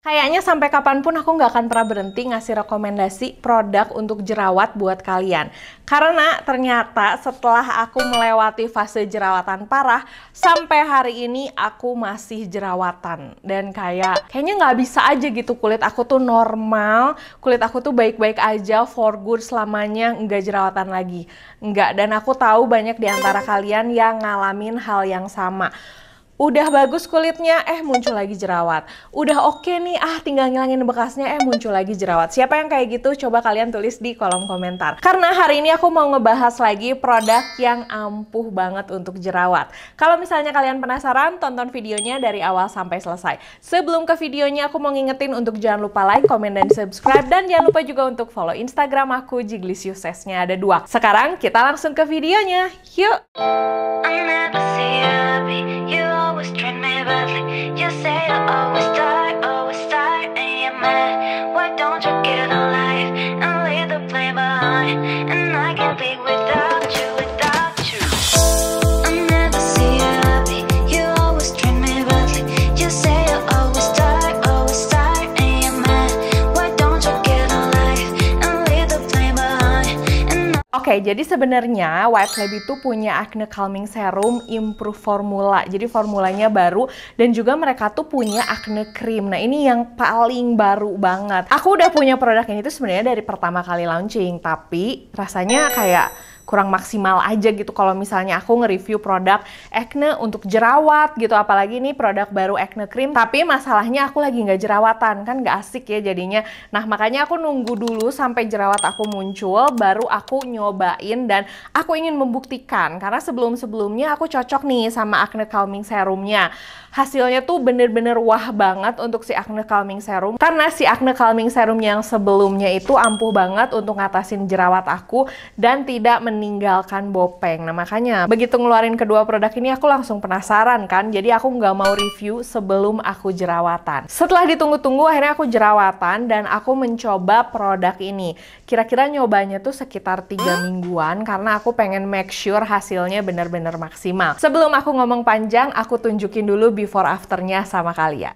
Kayaknya sampai kapanpun aku nggak akan pernah berhenti ngasih rekomendasi produk untuk jerawat buat kalian. Karena ternyata setelah aku melewati fase jerawatan parah, sampai hari ini aku masih jerawatan. Dan kayaknya nggak bisa aja gitu, kulit aku tuh normal, kulit aku tuh baik-baik aja, for good selamanya, nggak jerawatan lagi. Nggak, dan aku tahu banyak di antara kalian yang ngalamin hal yang sama. Udah bagus kulitnya, muncul lagi jerawat. Udah oke nih, tinggal ngilangin bekasnya, muncul lagi jerawat. Siapa yang kayak gitu? Coba kalian tulis di kolom komentar. Karena hari ini aku mau ngebahas lagi produk yang ampuh banget untuk jerawat. Kalau misalnya kalian penasaran, tonton videonya dari awal sampai selesai. Sebelum ke videonya, aku mau ngingetin untuk jangan lupa like, komen, dan subscribe. Dan jangan lupa juga untuk follow Instagram aku, Jiglisiusesnya ada 2. Sekarang kita langsung ke videonya. Yuk! Always treat me badly. You say I always die, and you're mad. Why don't you get a life and leave the blame behind? And I can't live without you, I never see you happy. You always treat me badly. You say I always die, and you're mad. Why don't you get a life and leave the blame behind? Oke, jadi sebenarnya White Lab itu punya acne calming serum improve formula. Jadi formulanya baru dan juga mereka tuh punya acne cream. Nah, ini yang paling baru banget. Aku udah punya produk ini tuh sebenarnya dari pertama kali launching, tapi rasanya kayak kurang maksimal aja gitu kalau misalnya aku nge-review produk acne untuk jerawat gitu, apalagi ini produk baru acne cream, tapi masalahnya aku lagi nggak jerawatan, kan nggak asik ya jadinya. Nah, makanya aku nunggu dulu sampai jerawat aku muncul, baru aku nyobain dan aku ingin membuktikan, karena sebelum-sebelumnya aku cocok nih sama acne calming serumnya. Hasilnya tuh bener-bener wah banget untuk si acne calming serum, karena si acne calming serum yang sebelumnya itu ampuh banget untuk ngatasin jerawat aku dan tidak meninggalkan bopeng. Nah, makanya begitu ngeluarin kedua produk ini aku langsung penasaran kan, jadi aku nggak mau review sebelum aku jerawatan. Setelah ditunggu-tunggu akhirnya aku jerawatan dan aku mencoba produk ini. Kira-kira nyobanya tuh sekitar 3 mingguan karena aku pengen make sure hasilnya bener-bener maksimal. Sebelum aku ngomong panjang, aku tunjukin dulu before afternya sama kalian.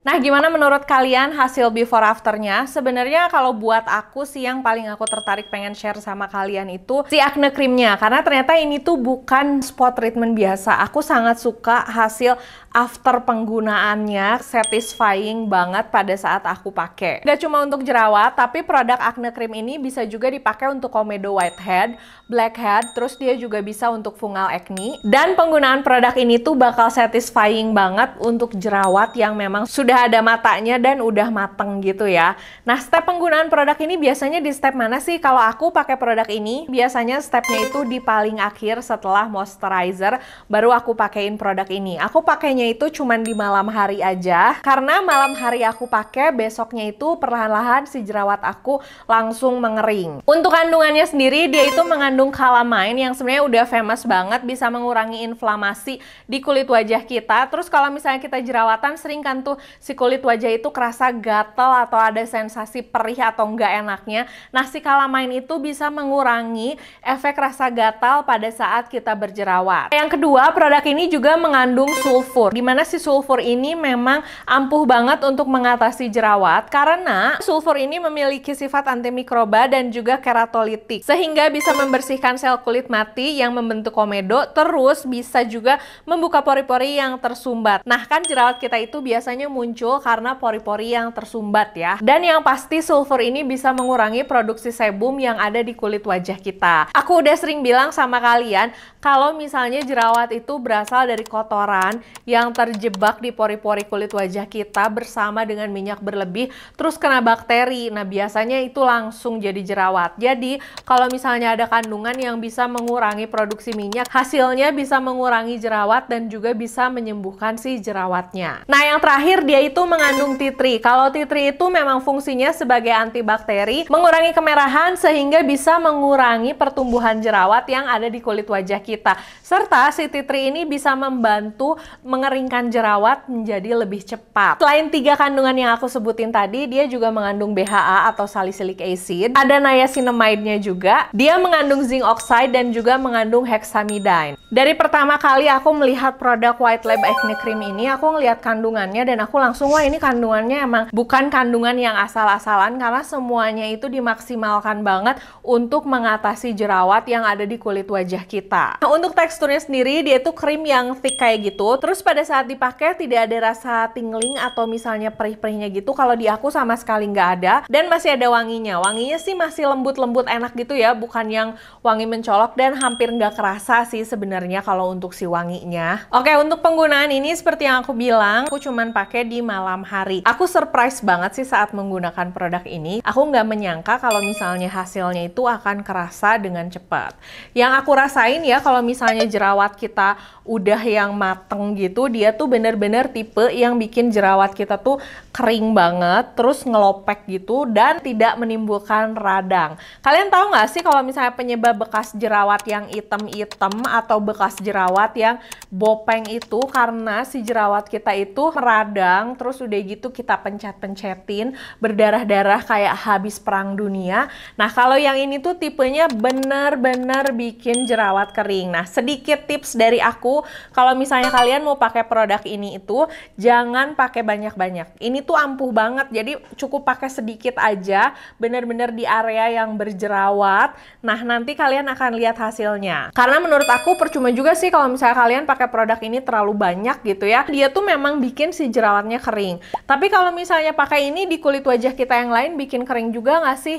Nah, gimana menurut kalian hasil before afternya? Sebenarnya kalau buat aku sih yang paling aku tertarik pengen share sama kalian itu si acne creamnya, karena ternyata ini tuh bukan spot treatment biasa. Aku sangat suka hasil after penggunaannya, satisfying banget pada saat aku pakai. Gak cuma untuk jerawat, tapi produk acne cream ini bisa juga dipakai untuk komedo whitehead, blackhead, terus dia juga bisa untuk fungal acne. Dan penggunaan produk ini tuh bakal satisfying banget untuk jerawat yang memang sudah ada matanya dan udah mateng gitu ya. Nah, step penggunaan produk ini biasanya di step mana sih? Kalau aku pakai produk ini, biasanya stepnya itu di paling akhir setelah moisturizer, baru aku pakein produk ini. Aku pakainya itu cuman di malam hari aja, karena malam hari aku pakai, besoknya itu perlahan-lahan si jerawat aku langsung mengering. Untuk kandungannya sendiri, dia itu mengandung calamine yang sebenarnya udah famous banget, bisa mengurangi inflamasi di kulit wajah kita. Terus kalau misalnya kita jerawatan, sering kan tuh si kulit wajah itu kerasa gatal atau ada sensasi perih atau enggak enaknya. Nah, si calamine itu bisa mengurangi efek rasa gatal pada saat kita berjerawat. Yang kedua, produk ini juga mengandung sulfur, dimana si sulfur ini memang ampuh banget untuk mengatasi jerawat, karena sulfur ini memiliki sifat antimikroba dan juga keratolitik, sehingga bisa membersihkan sel kulit mati yang membentuk komedo, terus bisa juga membuka pori-pori yang tersumbat. Nah, kan jerawat kita itu biasanya muncul karena pori-pori yang tersumbat ya. Dan yang pasti sulfur ini bisa mengurangi produksi sebum yang ada di kulit wajah kita. Aku udah sering bilang sama kalian, kalau misalnya jerawat itu berasal dari kotoran yang terjebak di pori-pori kulit wajah kita bersama dengan minyak berlebih, terus kena bakteri. Nah, biasanya itu langsung jadi jerawat. Jadi, kalau misalnya ada kandungan yang bisa mengurangi produksi minyak, hasilnya bisa mengurangi jerawat dan juga bisa menyembuhkan si jerawatnya. Nah, yang terakhir dia yaitu mengandung tea tree. Kalau tea tree itu memang fungsinya sebagai antibakteri, mengurangi kemerahan sehingga bisa mengurangi pertumbuhan jerawat yang ada di kulit wajah kita. Serta si tea tree ini bisa membantu mengeringkan jerawat menjadi lebih cepat. Selain 3 kandungan yang aku sebutin tadi, dia juga mengandung BHA atau salicylic acid, ada niacinamide-nya juga, dia mengandung zinc oxide dan juga mengandung hexamidine. Dari pertama kali aku melihat produk White Lab Acne Cream ini, aku ngeliat kandungannya dan aku langsung, wah ini kandungannya emang bukan kandungan yang asal-asalan karena semuanya itu dimaksimalkan banget untuk mengatasi jerawat yang ada di kulit wajah kita. Nah, untuk teksturnya sendiri, dia itu krim yang thick kayak gitu, terus pada saat dipakai tidak ada rasa tingling atau misalnya perih-perihnya gitu. Kalau di aku sama sekali nggak ada, dan masih ada wanginya. Wanginya sih masih lembut-lembut enak gitu ya, bukan yang wangi mencolok dan hampir nggak kerasa sih sebenarnya kalau untuk si wanginya. Oke, untuk penggunaan ini seperti yang aku bilang, aku cuman pakai di malam hari. Aku surprise banget sih saat menggunakan produk ini. Aku nggak menyangka kalau misalnya hasilnya itu akan kerasa dengan cepat. Yang aku rasain ya, kalau misalnya jerawat kita udah yang mateng gitu, dia tuh bener-bener tipe yang bikin jerawat kita tuh kering banget, terus ngelopek gitu, dan tidak menimbulkan radang. Kalian tahu nggak sih kalau misalnya penyebab bekas jerawat yang hitam-hitam atau bekas jerawat yang bopeng itu karena si jerawat kita itu meradang, terus udah gitu kita pencet-pencetin, berdarah-darah kayak habis perang dunia. Nah, kalau yang ini tuh tipenya bener-bener bikin jerawat kering. Nah, sedikit tips dari aku, kalau misalnya kalian mau pakai produk ini itu jangan pakai banyak-banyak. Ini tuh ampuh banget, jadi cukup pakai sedikit aja, bener-bener di area yang berjerawat. Nah, nanti kalian akan lihat hasilnya. Karena menurut aku percuma juga sih kalau misalnya kalian pakai produk ini terlalu banyak gitu ya. Dia tuh memang bikin si jerawatnya kering. Tapi kalau misalnya pakai ini di kulit wajah kita yang lain bikin kering juga nggak sih?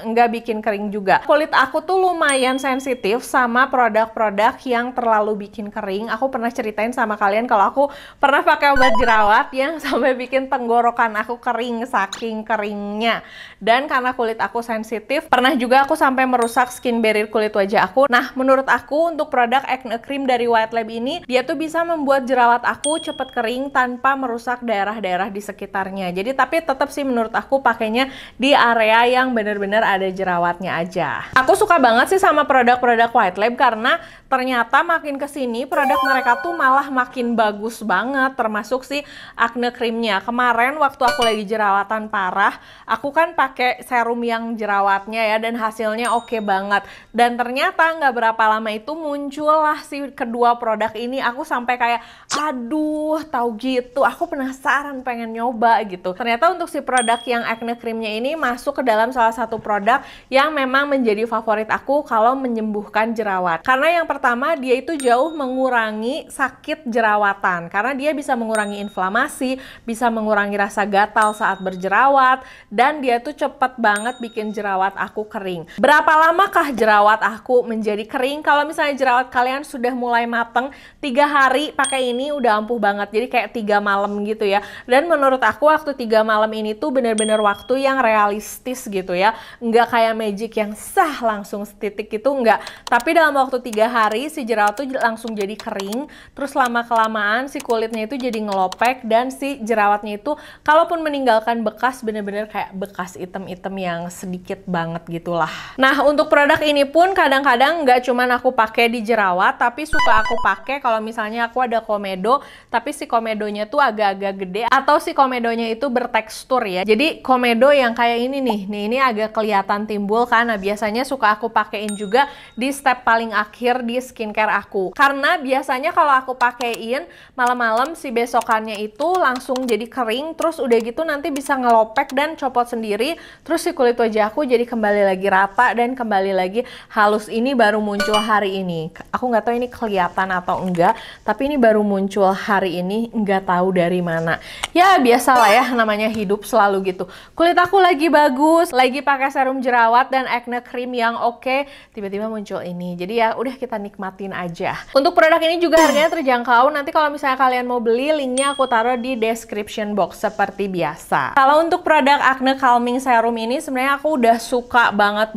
Nggak bikin kering juga. Kulit aku tuh lumayan sensitif sama produk-produk yang terlalu bikin kering. Aku pernah ceritain sama kalian kalau aku pernah pakai obat jerawat yang sampai bikin tenggorokan aku kering saking keringnya. Dan karena kulit aku sensitif, pernah juga aku sampai merusak skin barrier kulit wajah aku. Nah, menurut aku untuk produk acne cream dari White Lab ini, dia tuh bisa membuat jerawat aku cepet kering tanpa merusak daerah-daerah di sekitarnya. Jadi tapi tetap sih menurut aku pakainya di area yang bener-bener ada jerawatnya aja. Aku suka banget sih sama produk-produk White Lab karena ternyata makin kesini produk mereka tuh malah makin bagus banget, termasuk si acne creamnya. Kemarin waktu aku lagi jerawatan parah, aku kan pakai serum yang jerawatnya ya, dan hasilnya oke banget. Dan ternyata nggak berapa lama itu muncullah si kedua produk ini. Aku sampai kayak, aduh tahu gitu, aku penasaran pengen nyoba gitu. Ternyata untuk si produk yang acne creamnya ini masuk ke dalam salah satu produk yang memang menjadi favorit aku kalau menyembuhkan jerawat. Karena yang pertama, dia itu jauh mengurangi sakit jerawatan. Karena dia bisa mengurangi inflamasi, bisa mengurangi rasa gatal saat berjerawat, dan dia tuh cepet banget bikin jerawat aku kering. Berapa lamakah jerawat aku menjadi kering? Kalau misalnya jerawat kalian sudah mulai mateng, 3 hari pakai ini udah ampuh banget. Jadi kayak 3 malam gitu ya. Dan menurut aku waktu 3 malam ini tuh bener-bener waktu yang realistis gitu ya. Nggak kayak magic yang sah langsung setitik itu, enggak. Tapi dalam waktu 3 hari si jerawat tuh langsung jadi kering. Terus lama-kelamaan si kulitnya itu jadi ngelopek, dan si jerawatnya itu kalaupun meninggalkan bekas, bener-bener kayak bekas item-item yang sedikit banget gitulah. Nah, untuk produk ini pun kadang-kadang nggak cuman aku pakai di jerawat, tapi suka aku pakai kalau misalnya aku ada komedo, tapi si komedonya tuh agak-agak gede, atau si komedonya itu bertekstur ya. Jadi komedo yang kayak ini nih, ini agak kelihatan timbul kan. Nah, biasanya suka aku pakein juga di step paling akhir di skincare aku. Karena biasanya kalau aku pakein malam-malam, si besokannya itu langsung jadi kering, terus udah gitu nanti bisa ngelopek dan copot sendiri, terus si kulit wajah aku jadi kembali lagi rata dan kembali lagi halus. Ini baru muncul hari ini. Aku nggak tahu ini kelihatan atau enggak, tapi ini baru muncul hari ini, nggak tahu dari mana. Ya biasalah ya, namanya hidup selalu gitu. Kulit aku lagi bagus, lagi pakai serum jerawat dan acne cream yang oke, tiba-tiba muncul ini. Jadi ya udah, kita nikmatin aja. Untuk produk ini juga harganya terjangkau. Nanti kalau misalnya kalian mau beli, linknya aku taruh di description box seperti biasa. Kalau untuk produk acne calming serum ini sebenarnya aku udah suka banget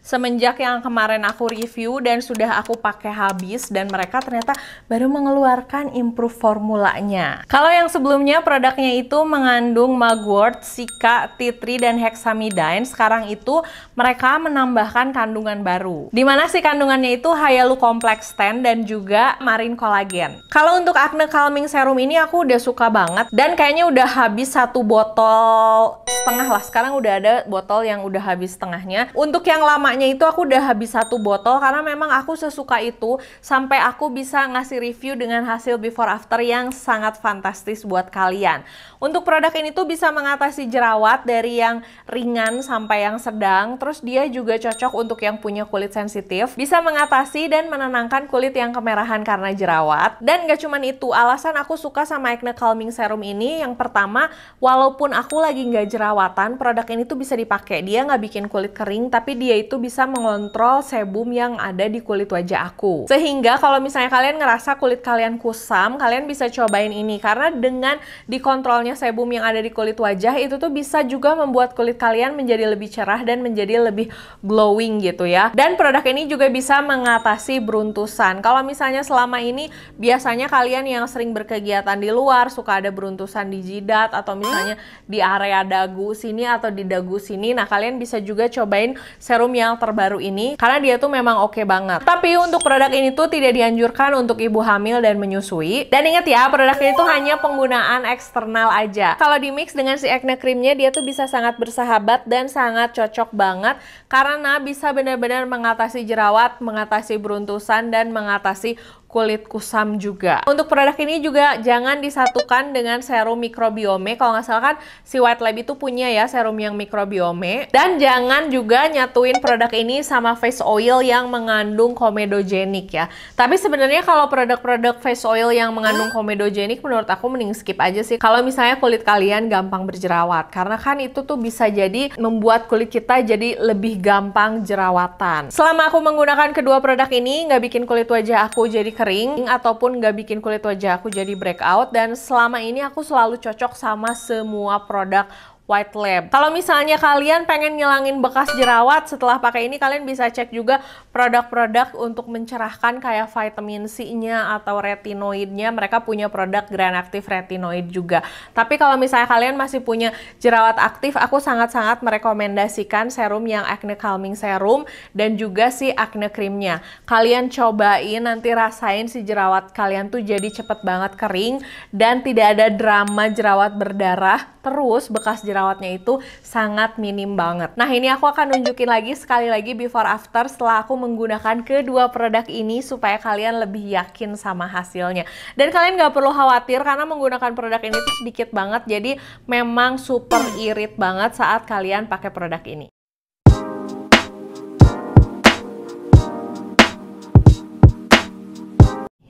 semenjak yang kemarin aku review dan sudah aku pakai habis dan mereka ternyata baru mengeluarkan improve formulanya. Kalau yang sebelumnya produknya itu mengandung mugwort, sika, tea tree, dan hexamidine, sekarang itu mereka menambahkan kandungan baru. Dimana sih kandungannya itu Hyalu Complex 10 dan juga Marine Collagen. Kalau untuk acne calming serum ini aku udah suka banget dan kayaknya udah habis 1 botol setengah lah. Sekarang udah ada botol yang udah habis setengahnya. Untuk yang lamanya itu aku udah habis 1 botol karena memang aku sesuka itu sampai aku bisa ngasih review dengan hasil before after yang sangat fantastis buat kalian. Untuk produk ini tuh bisa mengatasi jerawat dari yang ringan sampai yang sedang. Terus dia juga cocok untuk yang punya kulit sensitif. Bisa mengatasi dan menenangkan kulit yang kemerahan karena jerawat. Dan gak cuman itu, alasan aku suka sama acne calming serum ini yang pertama, walaupun aku lagi nggak jerawatan, produk ini tuh bisa dipakai. Dia nggak bikin kulit kering, tapi dia itu bisa mengontrol sebum yang ada di kulit wajah aku. Sehingga kalau misalnya kalian ngerasa kulit kalian kusam, kalian bisa cobain ini. Karena dengan dikontrolnya sebum yang ada di kulit wajah, itu tuh bisa juga membuat kulit kalian menjadi lebih cerah dan menjadi lebih glowing gitu ya. Dan produk ini juga bisa mengatasi beruntusan. Kalau misalnya selama ini biasanya kalian yang sering berkegiatan di luar, suka ada beruntusan di jidat atau misalnya di area dagu sini atau di dagu sini. Nah, kalian bisa juga cobain serum yang terbaru ini karena dia tuh memang oke banget. Tapi untuk produk ini tuh tidak dianjurkan untuk ibu hamil dan menyusui. Dan ingat ya, produk ini tuh hanya penggunaan eksternal aja. Kalau di mix dengan si acne creamnya, dia tuh bisa sangat bersahabat dan sangat cocok banget karena bisa benar-benar mengatasi jerawat, mengatasi beruntusan, dan mengatasi kulit kusam juga. Untuk produk ini juga jangan disatukan dengan serum mikrobiome. Kalau nggak salah kan si White Lab itu punya ya serum yang mikrobiome. Dan jangan juga nyatuin produk ini sama face oil yang mengandung komedogenik ya. Tapi sebenarnya kalau produk-produk face oil yang mengandung komedogenik menurut aku mending skip aja sih. Kalau misalnya kulit kalian gampang berjerawat. Karena kan itu tuh bisa jadi membuat kulit kita jadi lebih gampang jerawatan. Selama aku menggunakan kedua produk ini, nggak bikin kulit wajah aku jadi kering ataupun nggak bikin kulit wajah aku jadi breakout, dan selama ini aku selalu cocok sama semua produk White Lab. Kalau misalnya kalian pengen ngilangin bekas jerawat setelah pakai ini, kalian bisa cek juga produk-produk untuk mencerahkan kayak vitamin C-nya atau retinoidnya. Mereka punya produk Grand Active Retinoid juga. Tapi kalau misalnya kalian masih punya jerawat aktif, aku sangat-sangat merekomendasikan serum yang acne calming serum dan juga si acne creamnya. Kalian cobain, nanti rasain si jerawat kalian tuh jadi cepet banget kering dan tidak ada drama jerawat berdarah. Terus bekas jerawatnya itu sangat minim banget. Nah, ini aku akan nunjukin lagi sekali lagi before after setelah aku menggunakan kedua produk ini supaya kalian lebih yakin sama hasilnya. Dan kalian nggak perlu khawatir karena menggunakan produk ini tuh sedikit banget, jadi memang super irit banget saat kalian pakai produk ini.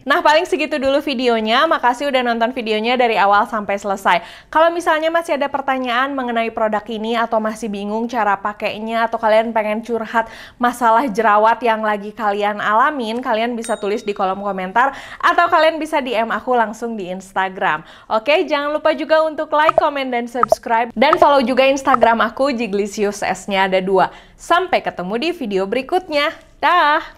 Nah, paling segitu dulu videonya. Makasih udah nonton videonya dari awal sampai selesai. Kalau misalnya masih ada pertanyaan mengenai produk ini atau masih bingung cara pakainya atau kalian pengen curhat masalah jerawat yang lagi kalian alamin, kalian bisa tulis di kolom komentar atau kalian bisa DM aku langsung di Instagram. Oke, jangan lupa juga untuk like, comment, dan subscribe. Dan follow juga Instagram aku, Jiglisius, S-nya ada 2. Sampai ketemu di video berikutnya. Dah!